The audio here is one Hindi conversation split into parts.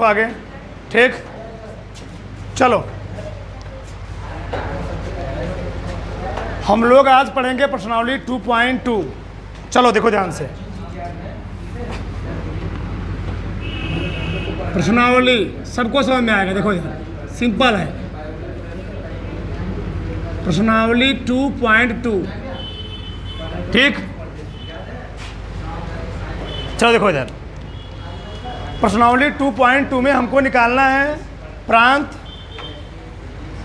आगे। ठीक, चलो हम लोग आज पढ़ेंगे प्रश्नावली 2.2। चलो देखो ध्यान से, प्रश्नावली सबको समझ में आएगा। देखो ध्यान, सिंपल है। प्रश्नावली 2.2। ठीक, चलो देखो इधर, प्रश्नावली 2.2 में हमको निकालना है प्रांत,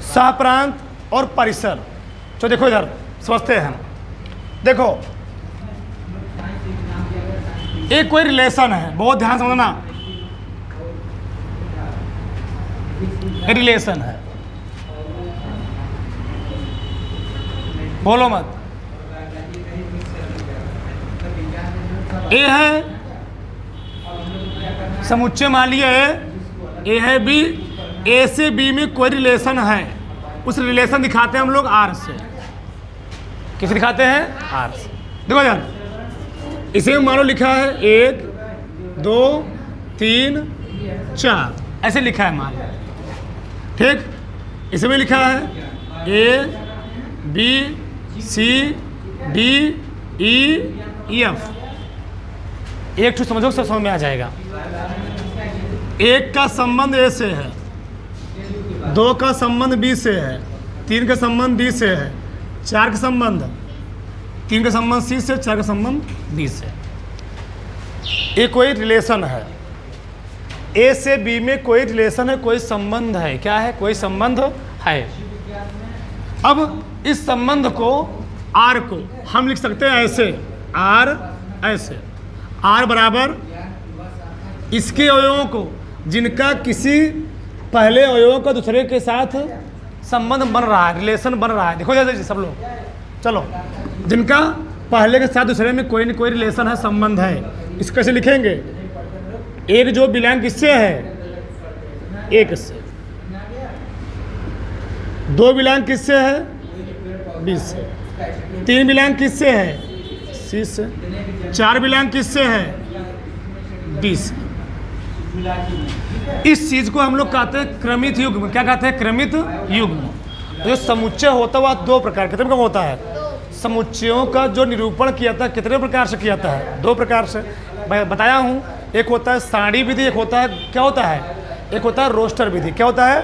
सह प्रांत और परिसर। तो देखो इधर समझते हैं। देखो एक कोई रिलेशन है, बहुत ध्यान समझना, रिलेशन है, बोलो मत। ए है समुच्चय, मान लिया ए है बी, ए से बी में कोई रिलेशन है, उस रिलेशन दिखाते हैं हम लोग आर से। किसे दिखाते हैं? आर से। देखो यार, इसे मान लो लिखा है 1 2 3 4, ऐसे लिखा है मान लो। ठीक, इसमें लिखा है A B C D E F. एक तो समझो, सब समझ में आ जाएगा। एक का संबंध ए से है, 2 का संबंध बी से है, 3 का संबंध डी से है, 4 का संबंध, 3 का संबंध सी से, 4 का संबंध डी से। ये कोई रिलेशन है, ए से बी में कोई रिलेशन है, कोई संबंध है। क्या है? कोई संबंध है। अब इस संबंध को, आर को हम लिख सकते हैं ऐसे, आर ऐसे, आर बराबर इसके अवयवों को जिनका किसी पहले अवयव का दूसरे के साथ संबंध बन रहा है, रिलेशन बन रहा है। देखो जैसे सब लोग, चलो, जिनका पहले के साथ दूसरे में कोई न कोई रिलेशन है, संबंध है। इसको कैसे लिखेंगे? एक जो बिलोंग किससे है? एक से। 2 बिलोंग किससे है? बी से। 3 बिलोंग किससे है? सी से। 4 बिलोंग किससे है? डी से। इस चीज को हम लोग कहते हैं क्रमित युग्म। क्या कहते हैं? क्रमित युग्म। जो समुच्चय होता है वह 2 प्रकार, कितने प्रकार होता है? समुच्चयों का जो निरूपण किया था कितने प्रकार से किया था? 2 प्रकार से बताया हूँ। एक होता है सारणी विधि, एक होता है, क्या होता है? एक होता है रोस्टर विधि। क्या होता है?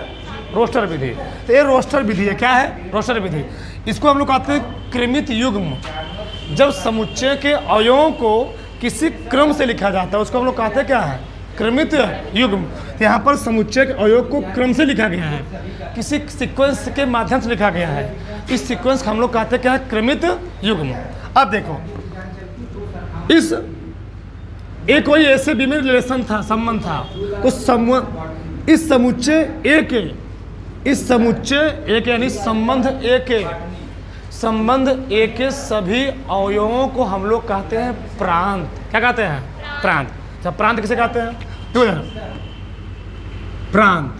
रोस्टर विधि। तो ये रोस्टर विधि है। क्या है? रोस्टर विधि। इसको हम लोग कहते हैं क्रमित युग्म। जब समुच्चय के अवयवों को किसी क्रम से लिखा जाता है उसको हम लोग कहते हैं क्या है? क्रमित युग्म। यहाँ पर समुच्चय के अवयव को क्रम से लिखा गया है, किसी सीक्वेंस के माध्यम से लिखा गया है। इस सीक्वेंस को हम लोग कहते हैं क्या है? क्रमित युग्म। अब देखो, इस एक कोई ऐसे बी में रिलेशन था, संबंध था, तो इस समुच्चय ए के, इस समुच्चय ए के यानी संबंध ए के, संबंध ए के सभी अवयवों को हम लोग कहते हैं प्रांत। क्या कहते हैं? प्रांत। अच्छा, प्रांत किसे कहते हैं? प्रांत,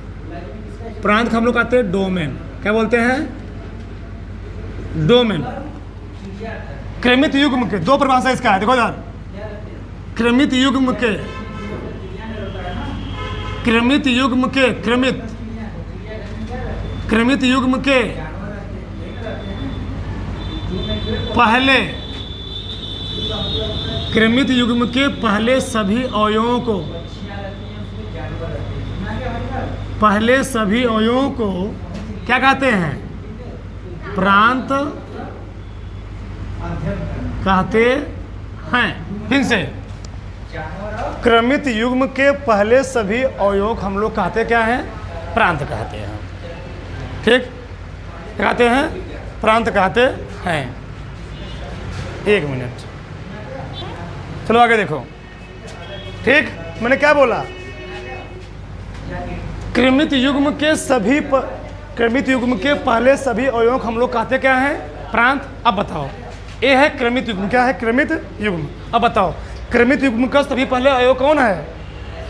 प्रांत को हम लोग कहते हैं डोमेन। क्या बोलते हैं? डोमेन। क्रमित युग्म के 2 परिभाषा इसका है। देखो यार, क्रमित युग्म के, क्रमित युग्म के, क्रमित युग्म के पहले, क्रमित युग्म के पहले सभी अवयवों को, पहले सभी अवयवों को क्या कहते हैं? प्रांत कहते हैं। फिर से, क्रमित युग्म के पहले सभी अवयवों को हम लोग कहते क्या हैं? प्रांत कहते हैं। ठीक, कहते हैं प्रांत कहते हैं। 1 मिनट, चलो आगे देखो। ठीक, मैंने क्या बोला? क्रमित युग्म के सभी क्रमित युग्म के पहले सभी अवयवों को हम लोग कहते क्या हैं? प्रांत। अब बताओ, ए है क्रमित युग्म। क्या है? क्रमित युग्म। अब बताओ, क्रमित युग्म का सभी पहले अवयव कौन है?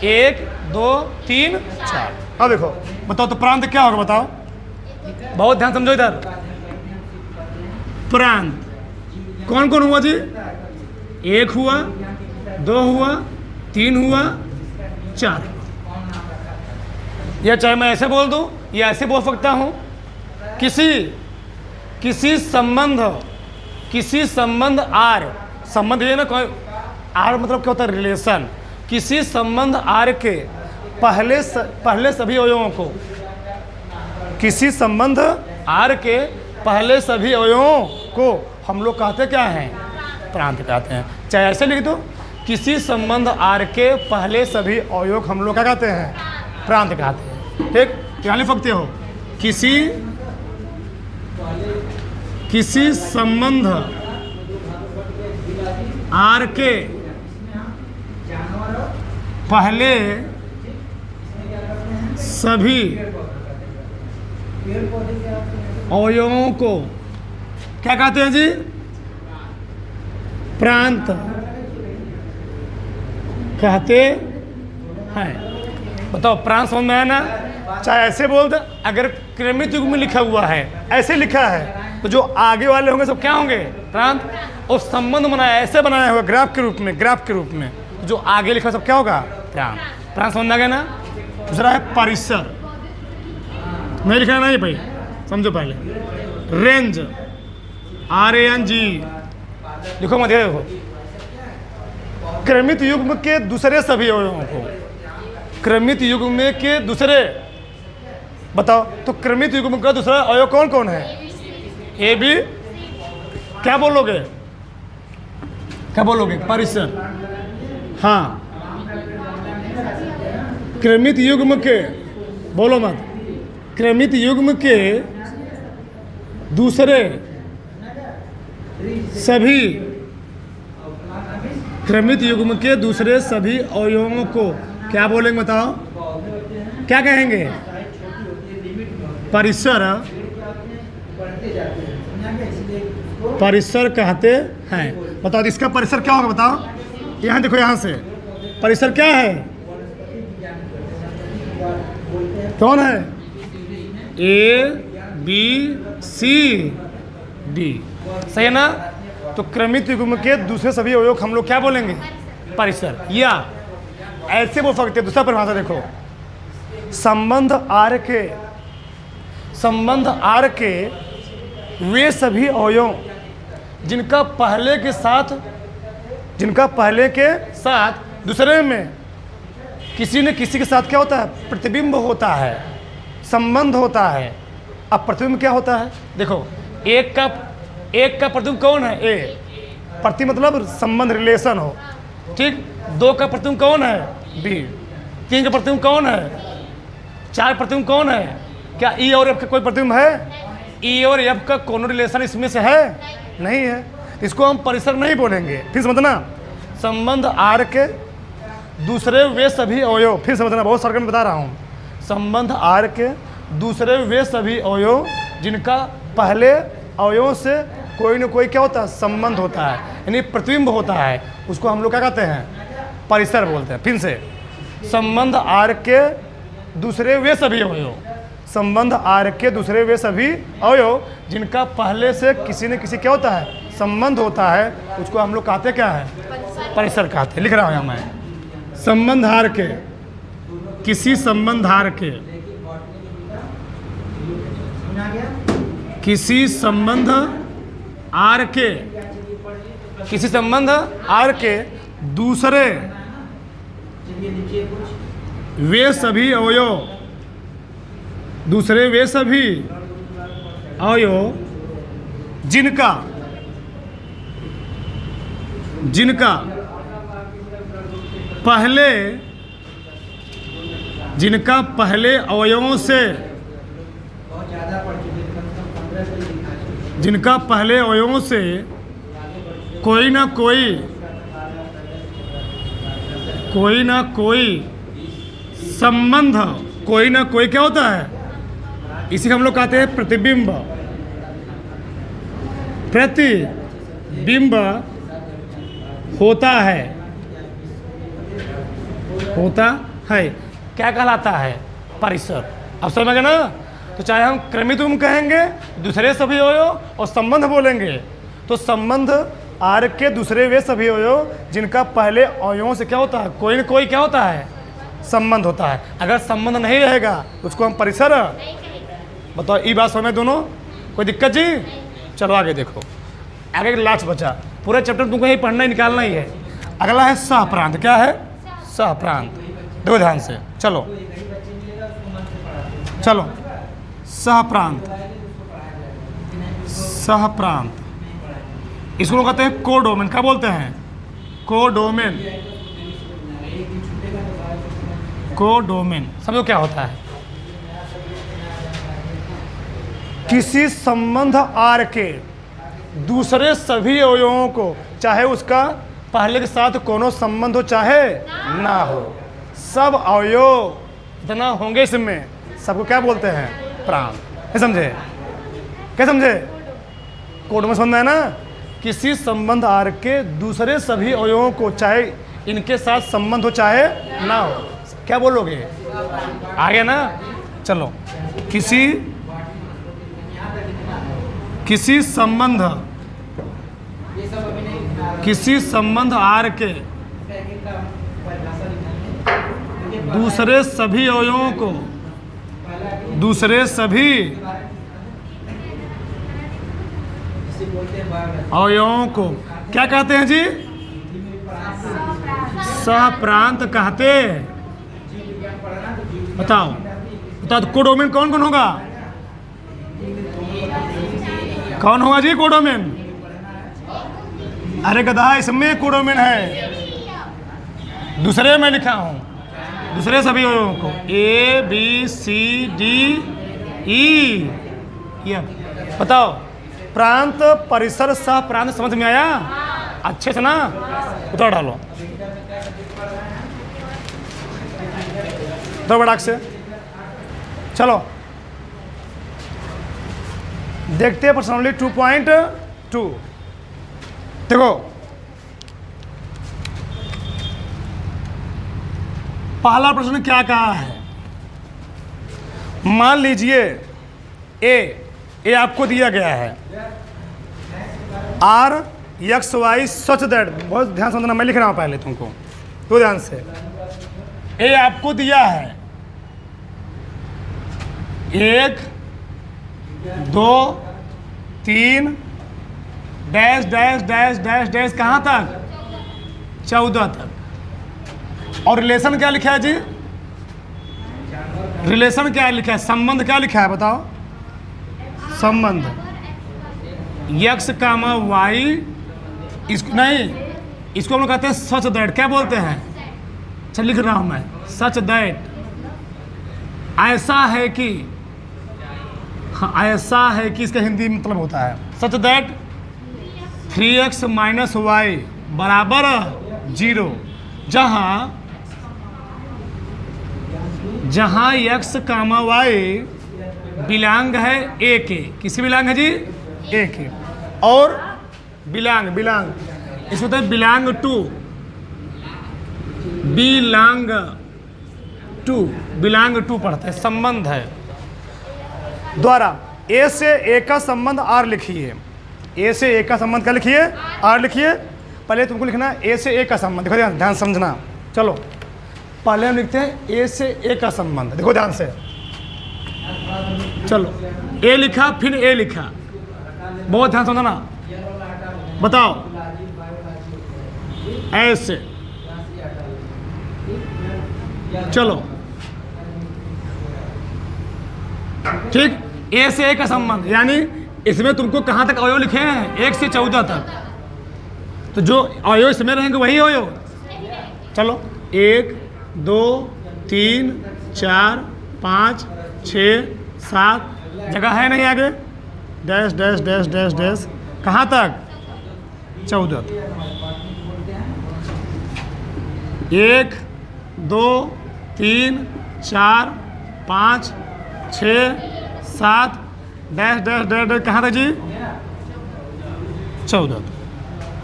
1 2 3 4। अब देखो, बताओ तो प्रांत क्या होगा? बताओ, बहुत ध्यान समझो इधर। प्रांत कौन कौन हुआ जी? 1 हुआ, 2 हुआ, 3 हुआ, 4। या चाहे मैं ऐसे बोल दूं या ऐसे बोल सकता हूं। किसी संबंध आर, संबंध ये ना कोई आर मतलब क्या होता है, रिलेशन। किसी संबंध आर के पहले सभी अवयवों को, किसी संबंध आर के पहले सभी अवयवों को हम लोग कहते क्या हैं, प्रांत कहते हैं। चाहे ऐसे लिख दो, किसी संबंध आर के पहले सभी अवयव हम लोग क्या कहते हैं, प्रांत कहते हैं। ठीक, क्या लिख सकते हो, किसी संबंध आर के पहले सभी अवयवों को क्या कहते हैं जी, प्रांत कहते हैं। बताओ, प्रांत समझ में आया ना? चाहे ऐसे बोल दे, अगर क्रमित युग में लिखा हुआ है, ऐसे लिखा है, तो जो आगे वाले होंगे सब क्या होंगे, प्रांत। और संबंध बनाया, ऐसे बनाया हुआ ग्राफ के रूप में, जो आगे लिखा सब क्या होगा, प्रांत। प्रांत समझ आ गया ना? दूसरा है परिसर, नहीं लिखा है ना ये भाई, समझो पहले। रेंज, RANG लिखो मत, देखो। क्रमित युग्म के दूसरे सभी अवयवों को, क्रमित युग्म के दूसरे, बताओ तो क्रमित युग्म का दूसरा अवयव कौन कौन है, AB। क्या बोलोगे, परिसर। हाँ, क्रमित युग्म के, बोलो मत, क्रमित युग्म के दूसरे सभी, क्रमित युग्म के दूसरे सभी अवयवों को क्या बोलेंगे, बताओ क्या कहेंगे, परिसर कहते हैं। बताओ इसका परिसर क्या होगा, बताओ। यहाँ देखो, यहाँ से परिसर क्या है, कौन है, ABCD, सही है ना? तो क्रमित युग्म के दूसरे सभी अवयव हम लोग क्या बोलेंगे, परिसर। या ऐसे बोल सकते हैं, दूसरा परिभाषा देखो, संबंध आर के वे सभी अवयव जिनका पहले के साथ दूसरे में किसी न किसी के साथ क्या होता है, प्रतिबिंब होता है, संबंध होता है। अब प्रतिबिंब क्या होता है, देखो, एक का प्रतिबिंब कौन है, ए, प्रति मतलब संबंध, रिलेशन हो, ठीक। 2 का प्रतिबिंब कौन है, बी। 3 का प्रतिबिंब कौन है, 4 प्रतिबिंब कौन है, क्या ई और एफ का कोई प्रतिबिंब है, ई और एफ का कोनो रिलेशन इसमें से है, नहीं है, इसको हम परिसर नहीं बोलेंगे। फिर समझना, संबंध आर के दूसरे वे सभी अवयव, फिर समझना, बहुत सर्कल में बता रहा हूँ। संबंध आर के दूसरे वे सभी अवयव जिनका पहले अवयवों से कोई न कोई क्या होता है, संबंध होता है, यानी प्रतिबिंब होता है, उसको हम लोग क्या कहते हैं, परिसर बोलते हैं। फिर से, संबंध आर के दूसरे वे सभी अवयव, संबंध आर के दूसरे वे सभी अवयव जिनका पहले से किसी न किसी क्या होता है, संबंध होता है, उसको हम लोग कहते क्या है, परिसर कहते हैं। लिख रहा हूँ यहाँ मैं, संबंध आर के, किसी संबंध आर के, किसी संबंध आर के, किसी संबंध आर के दूसरे वे सभी अवयव, दूसरे वे सभी अवयव जिनका पहले अवयवों से, जिनका पहले अवयवों से कोई ना कोई संबंध, कोई ना कोई क्या होता है, इसी को हम लोग कहते हैं प्रतिबिंब। प्रतिबिंब होता है, क्या कहलाता है, परिसर। अब समझ गए ना? तो चाहे हम क्रमित युग्म कहेंगे, दूसरे सभी अवयव, और संबंध बोलेंगे, तो संबंध आर के दूसरे वे सभी अवयव जिनका पहले अवयवों से क्या होता है, कोई न कोई क्या होता है, संबंध होता है। अगर संबंध नहीं रहेगा उसको हम परिसर बताओ। ये बात समझ दोनों, कोई दिक्कत जी? चलो आगे देखो, आगे लास्ट बचा, पूरा चैप्टर तुमको यही पढ़ना ही निकालना ही है। अगला है सह प्रांत। क्या है? सह प्रांत। देखो ध्यान से, चलो चलो, सह प्रांत, सह प्रांत, इसको कहते हैं कोडोमेन। क्या बोलते हैं? कोडोमेन। कोडोमेन समझो क्या होता है? किसी संबंध आर के दूसरे सभी अवयवों को, चाहे उसका पहले के साथ कोनो संबंध हो चाहे ना हो, सब अवयव जितना होंगे इसमें सबको क्या बोलते हैं? प्राण। क्या समझे? क्या समझे? कोड में समझना है ना? किसी संबंध आर के दूसरे सभी अवयवों को, चाहे इनके साथ संबंध हो चाहे ना हो, क्या बोलोगे? आगे ना? चलो, किसी संबंध आर के दूसरे सभी अवयवों को, दूसरे सभी अवयवों को क्या कहते हैं जी? सह प्रांत कहते। बताओ बताओ, तो कोडोमेन कौन कौन होगा? कौन होगा जी कोडोमेन? अरे गधा, इसमें कोडोमेन है, दूसरे में लिखा हूं, दूसरे सभी अवयवों को, ए बी सी डी ई। बताओ, प्रांत परिसर सह प्रांत समझ में आया? अच्छे से ना? उतर डालो तो बड़ाक से। चलो देखते हैं पर्सनली 2.2। देखो, पहला प्रश्न क्या कहा है? मान लीजिए ए आपको दिया गया है, R X Y such that. बहुत ध्यान से समझना, मैं लिख रहा हूं पहले तुमको, तो ध्यान से। ए आपको दिया है 1 2 3 dash dash dash dash dash, कहाँ तक? 14 तक। और रिलेशन क्या लिखा है जी? रिलेशन क्या लिखा है? संबंध क्या लिखा है? बताओ। संबंध यक्स कामा वाई, इसको नहीं, इसको हम लोग कहते हैं सच दैट। क्या बोलते हैं? चल लिख रहा हूं मैं, सच दैट, ऐसा है कि, हाँ ऐसा है कि, इसका हिंदी मतलब होता है such that 3x minus Y बराबर 0, जहां x कामा वाई बिलांग है ए के। किसी बिलांग है जी? ए के। और बिलांग इसको होता है बिलांग टू पढ़ते हैं, संबंध है द्वारा। ए से ए का संबंध आर लिखिए। ए से ए का संबंध क्या लिखिए? आर लिखिए। पहले तुमको लिखना है ए से ए का संबंध। देखो ध्यान समझना। चलो पहले हम लिखते हैं ए से ए का संबंध। देखो ध्यान से, चलो ए लिखा, फिर ए लिखा, बहुत ध्यान समझना। बताओ, ऐसे, चलो ठीक। ए से ए का संबंध यानी इसमें तुमको कहाँ तक अवयव लिखे हैं? 1 से 14 तक। तो जो अवयव इसमें रहेंगे वही अवयव। चलो 1 2 3 4 5 6 7, जगह है नहीं आगे, dash dash dash dash dash, कहाँ तक? 14 तक। 1 2 3 4 5 6 7 डैश डैश डैश डैश, कहाँ तक जी? 14 तक।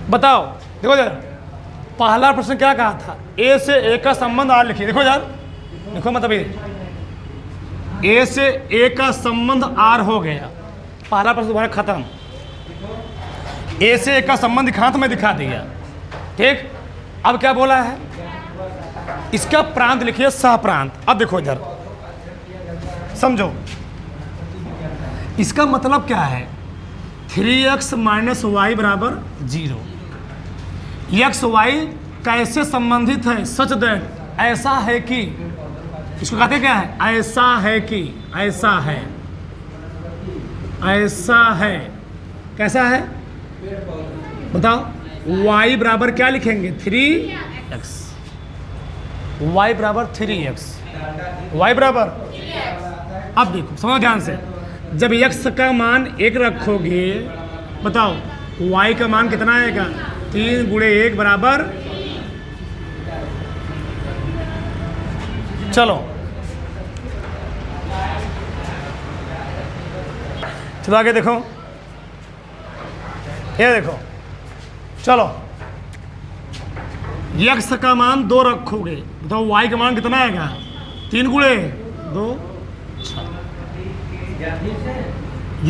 बताओ, देखो यार, पहला प्रश्न क्या कहा था? ए से ए का संबंध आर लिखिए। देखो यार, देखो मतलब ए से ए का संबंध आर हो गया, पहला प्रश्न तुम्हारा खत्म। ए से ए का संबंध दिखा तो मैं दिखा दिया, ठीक। अब क्या बोला है? इसका प्रांत लिखिए सह प्रांत। अब देखो इधर समझो, इसका मतलब क्या है? 3x माइनस वाई बराबर 0। एक्स वाई कैसे संबंधित है? सच दैट ऐसा है कि, इसको कहते क्या है? ऐसा है कि, ऐसा है, ऐसा है। कैसा है बताओ? y बराबर क्या लिखेंगे? 3x। y बराबर 3x, y बराबर। अब देखो समझो ध्यान से, जब x का मान 1 रखोगे, बताओ y का मान कितना आएगा? 3 गुणे 1 बराबर, चलो चलो आगे देखो, ये देखो, चलो x का मान 2 रखोगे, बताओ y का मान कितना आएगा? 3 गुणे 2,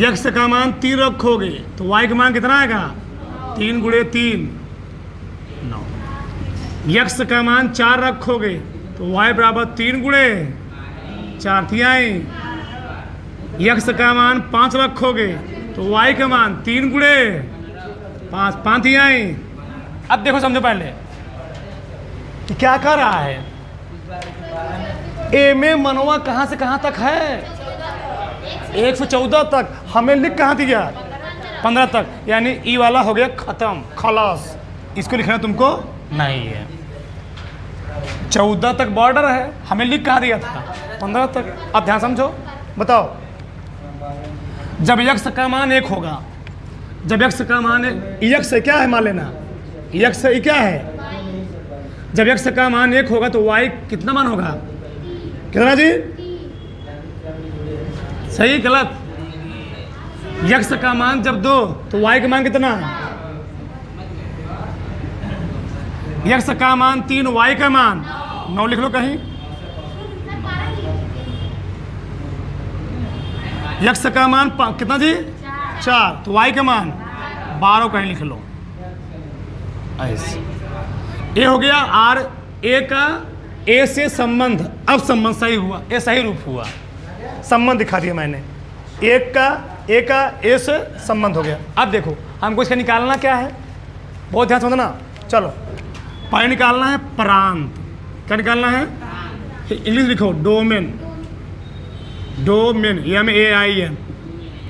x का मान 3 रखोगे तो y का मान कितना आएगा? 3 गुणे 3, 9। x का मान 4 रखोगे तो y बराबर 3 गुणे 4 तिहाई। x का मान 5 रखोगे तो y का मान 3 गुणे 5, 5 तिहाई। अब देखो समझो पहले कि क्या कर रहा है। ए में मनवा कहाँ से कहाँ तक है? 114 तक। हमें लिख कहाँ दिया? 15 तक, यानी ई वाला हो गया खत्म, खलास। इसको लिखना तुमको नहीं है। 14 तक बॉर्डर है, हमें लिख कहाँ दिया था? 15 तक। अब ध्यान समझो, बताओ जब x का मान 1 होगा, जब x का मान x क्या है मान लेना, x क्या है? जब x का मान 1 होगा तो y कितना मान होगा? कितना जी? सही गलत? x का मान जब 2 तो y का मान कितना? x का मान 3, y का मान 9 लिख लो कहीं। x का मान कितना जी? 4, तो y का मान 12 कहीं लिख लो ऐसे। ये हो गया आर ए का ए से संबंध। अब संबंध सही हुआ, ए सही रूप हुआ, संबंध दिखा दिया मैंने। एक का ए से संबंध हो गया। अब देखो हमको इसका निकालना क्या है, बहुत ध्यान समझना। चलो पहले निकालना है प्रांत। क्या निकालना है? इंग्लिश लिखो डोमेन, डोमेन MAIN।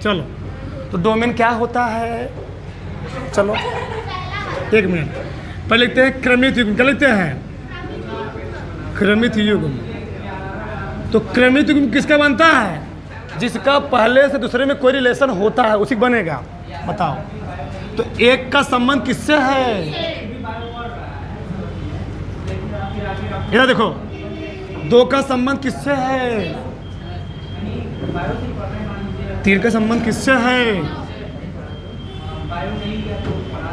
चलो तो डोमेन क्या होता है? चलो 1 मिनट पहले लिखते हैं क्रमित युग्म। क्या लिखते हैं? क्रमित युग्म। तो क्रमित युग्म किसका बनता है? जिसका पहले से दूसरे में कोई रिलेशन होता है उसी बनेगा। बताओ तो 1 का संबंध किससे है? इधर देखो, 2 का संबंध किससे है? 3 का संबंध किससे है?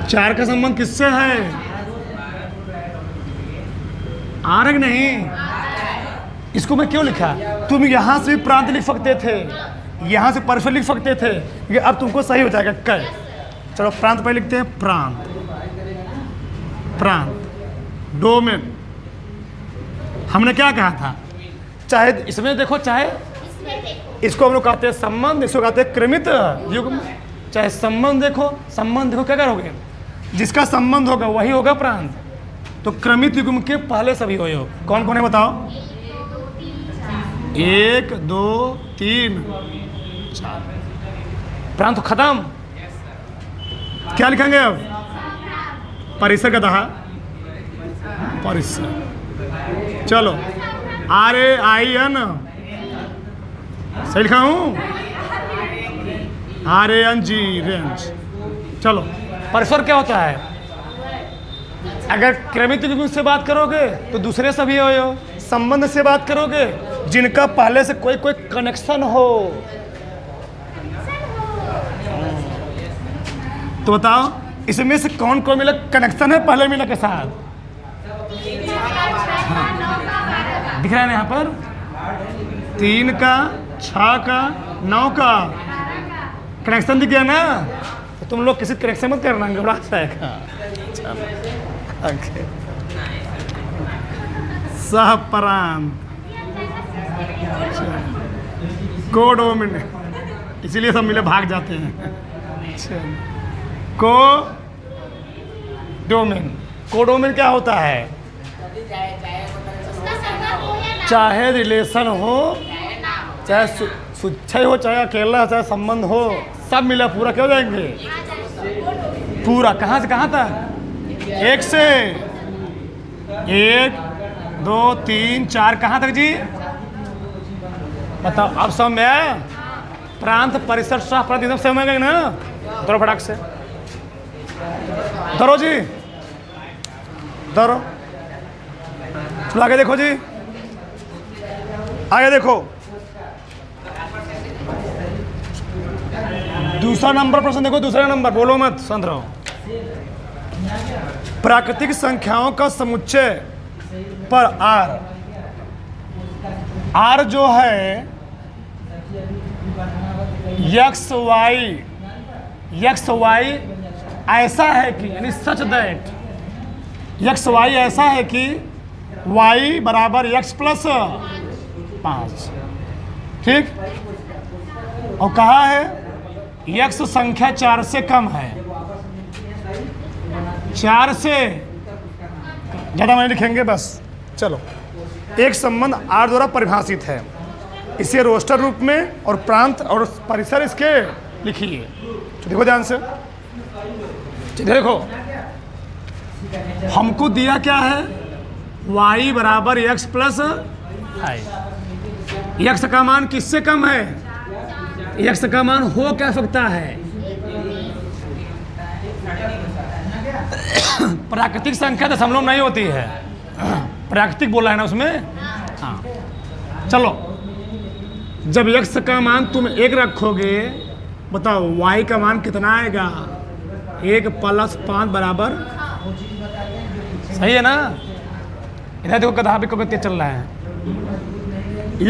4 का संबंध किससे है? आ रहा कि नहीं? इसको मैं क्यों लिखा? तुम यहाँ से भी प्रांत लिख सकते थे, यहाँ से परफेक्ट लिख सकते थे, ये अब तुमको सही हो जाएगा कल। चलो प्रांत पहले लिखते हैं। प्रांत, प्रांत डोमेन। हमने क्या कहा था? चाहे इसमें देखो चाहे इसको हम लोग कहते हैं संबंध, इसको कहते हैं क्रमित युग्म। चाहे संबंध देखो, संबंध देखो क्या करोगे? जिसका संबंध होगा वही होगा प्रांत। तो क्रमित युग्म के पहले सभी हो। कौन कौन है बताओ? 1 2 3 4। प्रांत खत्म। क्या लिखेंगे अब? परिसर का दहा, परिसर। चलो RAIN सही लिखा हूँ? RANG range. चलो परिसर क्या होता है? अगर क्रमित युग्म से बात करोगे तो दूसरे सभी हो। संबंध से बात करोगे जिनका पहले से कोई कनेक्शन हो। तो बताओ इसमें से कौन कौन मिला कनेक्शन है पहले मिला के साथ? दिख रहा है ना यहाँ पर? 3 का, 6 का, 9 का कनेक्शन दिख गया ना? तो तुम लोग किसी कनेक्शन मत करना, घबरा जाएगा। सह प्रांत, कोडोमिन, इसीलिए सब मिले भाग जाते हैं। कोडोमिन, कोडोमिन क्या होता है? चाहे रिलेशन हो, चाहे सुच्छय हो, चाहे अकेला, चाहे संबंध हो, सब मिला पूरा क्या हो जाएंगे? पूरा। कहाँ से कहाँ तक? एक से 1 2 3 4 कहाँ तक जी? बताओ अब समझ में आया? प्रांत, परिसर, सह प्रांत एकदम समझ गए ना? दौड़ो फटाक से, दौड़ो जी, दौड़ो। आगे देखो जी, आगे देखो। दूसरा नंबर प्रश्न देखो, दूसरा नंबर, बोलो मत, सुन रहा हूं। प्राकृतिक संख्याओं का समुच्चय पर आर जो है एक्स वाई ऐसा है कि, यानी सच दैट एक्स वाई ऐसा है कि y बराबर x प्लस 5, ठीक। और कहा है x संख्या 4 से कम है, 4 से ज़्यादा नहीं लिखेंगे बस। चलो, एक संबंध R द्वारा परिभाषित है, इसे रोस्टर रूप में और प्रांत और परिसर इसके लिखिए। तो देखो ध्यान से, देखो हमको दिया क्या है? y बराबर x प्लस है। x का मान किससे कम है? x का मान हो क्या सकता है? प्राकृतिक संख्या दशमलव नहीं होती है, प्राकृतिक बोला है ना उसमें। हाँ, चलो, जब x का मान तुम 1 रखोगे, बताओ y का मान कितना आएगा? 1 प्लस 5 बराबर, सही है ना? इधर देखो गधा भी को चल रहा है।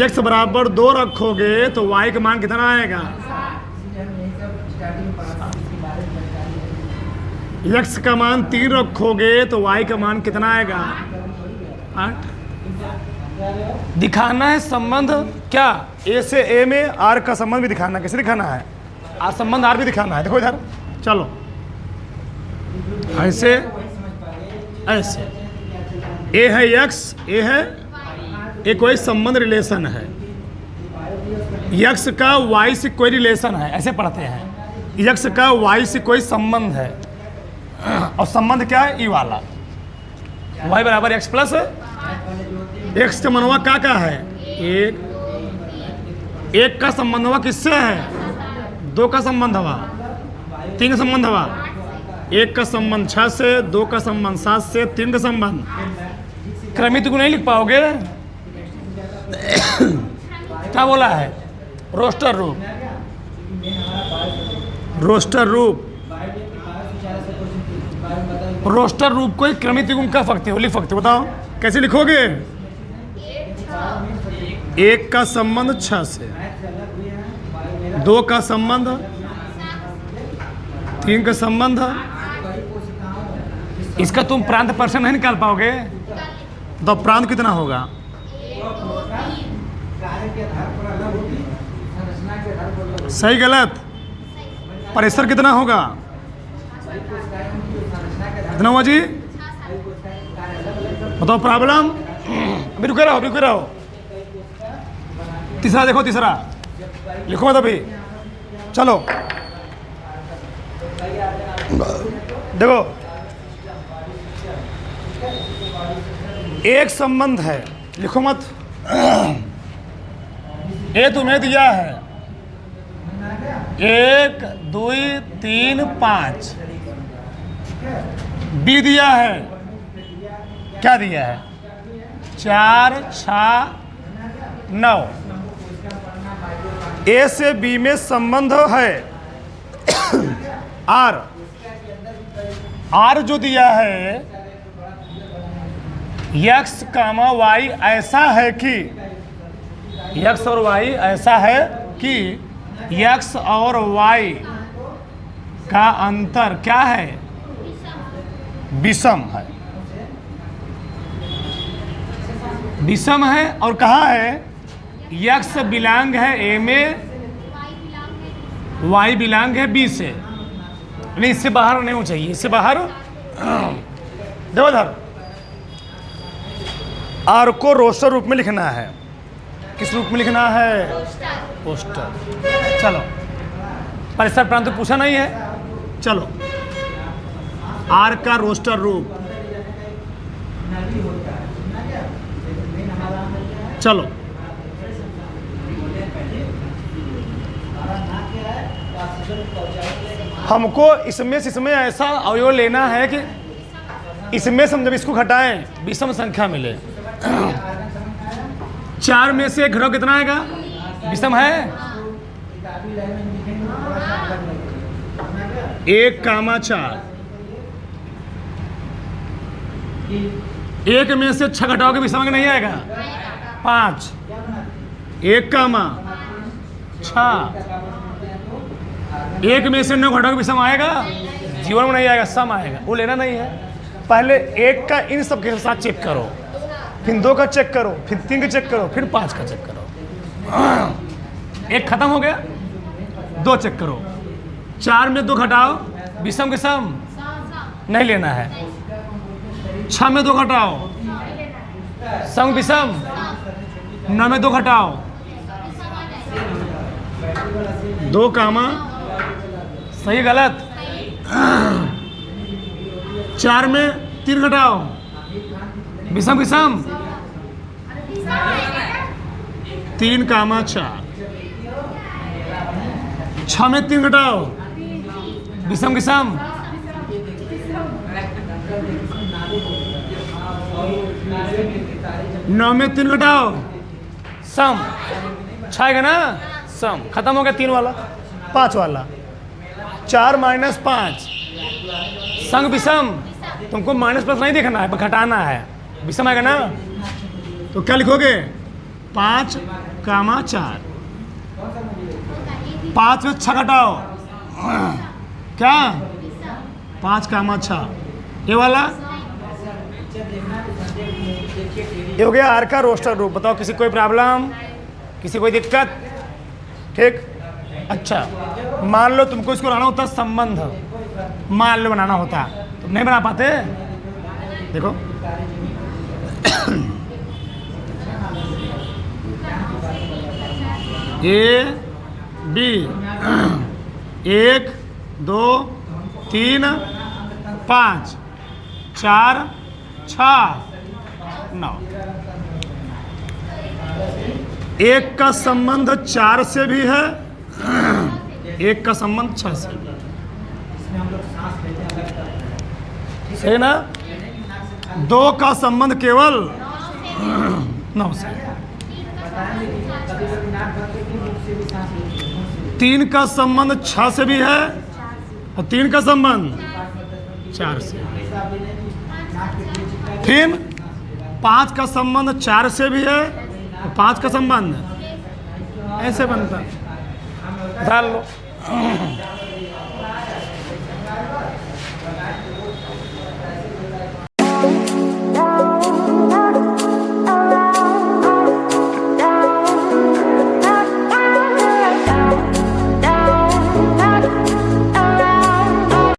x बराबर 2 रखोगे तो y का मान कितना आएगा? x का मान 3 रखोगे तो y का मान कितना आएगा? 8। दिखाना है संबंध क्या? a से a में r का संबंध भी दिखाना है। कैसे दिखाना है? संबंध r भी दिखाना है। देखो इधर, चलो ऐसे ऐसे, a है x, a है, एक कोई संबंध रिलेशन है, x का y से कोई रिलेशन है, ऐसे पढ़ते हैं। x का y से कोई संबंध है, और संबंध क्या है? ई वाला, y बराबर x प्लस x का मनवा क्या है? 1 का संबंध हुआ किससे है? 2 का संबंध हुआ, 3 का संबंध हुआ, 1 का संबंध 6 से, 2 का संबंध 7 से, 3 का संबंध। क्रमित को नहीं लिख पाओगे। क्या बोला है? रोस्टर रूप, रोस्टर रूप, रोस्टर रूप को क्रमित युग्म कह सकते हो, लिख सकते हो। बताओ कैसे लिखोगे? 1 का संबंध 6 से, 2 का संबंध, 3 का संबंध। इसका तुम प्रांत पर्सन नहीं निकाल पाओगे, तो प्रांत कितना होगा? सही गलत? परिसर कितना होगा? कितना हुआ जी? बताओ प्रॉब्लम। अभी रुके रहो, रुके रहो। तीसरा देखो, तीसरा लिखो मत अभी। चलो देखो, एक संबंध है, लिखो मत। ए तुम्हें दिया है 1 2 3 5, बी दिया है, क्या दिया है? 4 6 9। ए से बी में संबंध है आर जो दिया है x, y ऐसा है कि x और y ऐसा है कि x और y का अंतर क्या है? विषम है। विषम है और कहाँ है, यक्स बिलांग है ए में, वाई बिलांग है बी से, नहीं इससे बाहर नहीं होना चाहिए, इससे बाहर। देखो इधर आर को रोस्टर रूप में लिखना है। किस रूप में लिखना है, रोस्टर। चलो परिसर प्रांत पूछा नहीं है, चलो आर का रोस्टर रूप, चलो हमको इसमें से इसमें ऐसा अवयव लेना है कि इसमें से हम जब इसको घटाएं विषम संख्या मिले। 4 में से घटाओ कितना आएगा, विषम है 1,4। 1 में से 6 घटाओगे विषम नहीं आएगा, 5। 1,6। 1 में से 9 घटाओगे विषम आएगा, जीवन में नहीं आएगा, सम आएगा, वो लेना नहीं है। पहले 1 का इन सब के साथ चेक करो, फिर 2 का चेक करो, फिर 3 का चेक करो, फिर 5 का चेक करो। 1 खत्म हो गया, 2 चेक करो। 4 में 2 घटाओ, विषम के सम नहीं लेना है। 6 में 2 घटाओ, सम विषम। 9 में 2 घटाओ, 2 कामा सही गलत। 4 में 3 घटाओ, विषम विषम। 3,4। 6 में 3 घटाओ, विषम विषम। 9 में 3 घटाओ, सम। 6 आएगा ना, सम। खत्म हो गया 3 वाला, 5 वाला। 4 - 5 संग विषम। तुमको माइनस प्लस नहीं देखना है, घटाना है, विषम आएगा ना। तो क्या लिखोगे, 5,4। 5 में 6 घटाओ, क्या 5,6। ये वाला ये हो गया आर का रोस्टर रूप। बताओ किसी कोई प्रॉब्लम, किसी कोई दिक्कत, ठीक। अच्छा मान लो तुमको इसको बनाना होता संबंध, मान लो बनाना होता, तुम नहीं बना पाते। देखो ए बी 1 2 3 5 4 6 9। 1 का संबंध 4 से भी है, 1 का संबंध 6 से भी, सही ना। 2 का संबंध केवल 9 से। 3 का संबंध 6 से भी है और 3 का संबंध 4 से। फिर 5 का संबंध 4 से भी है और 5 का संबंध ऐसे बनता, डाल लो।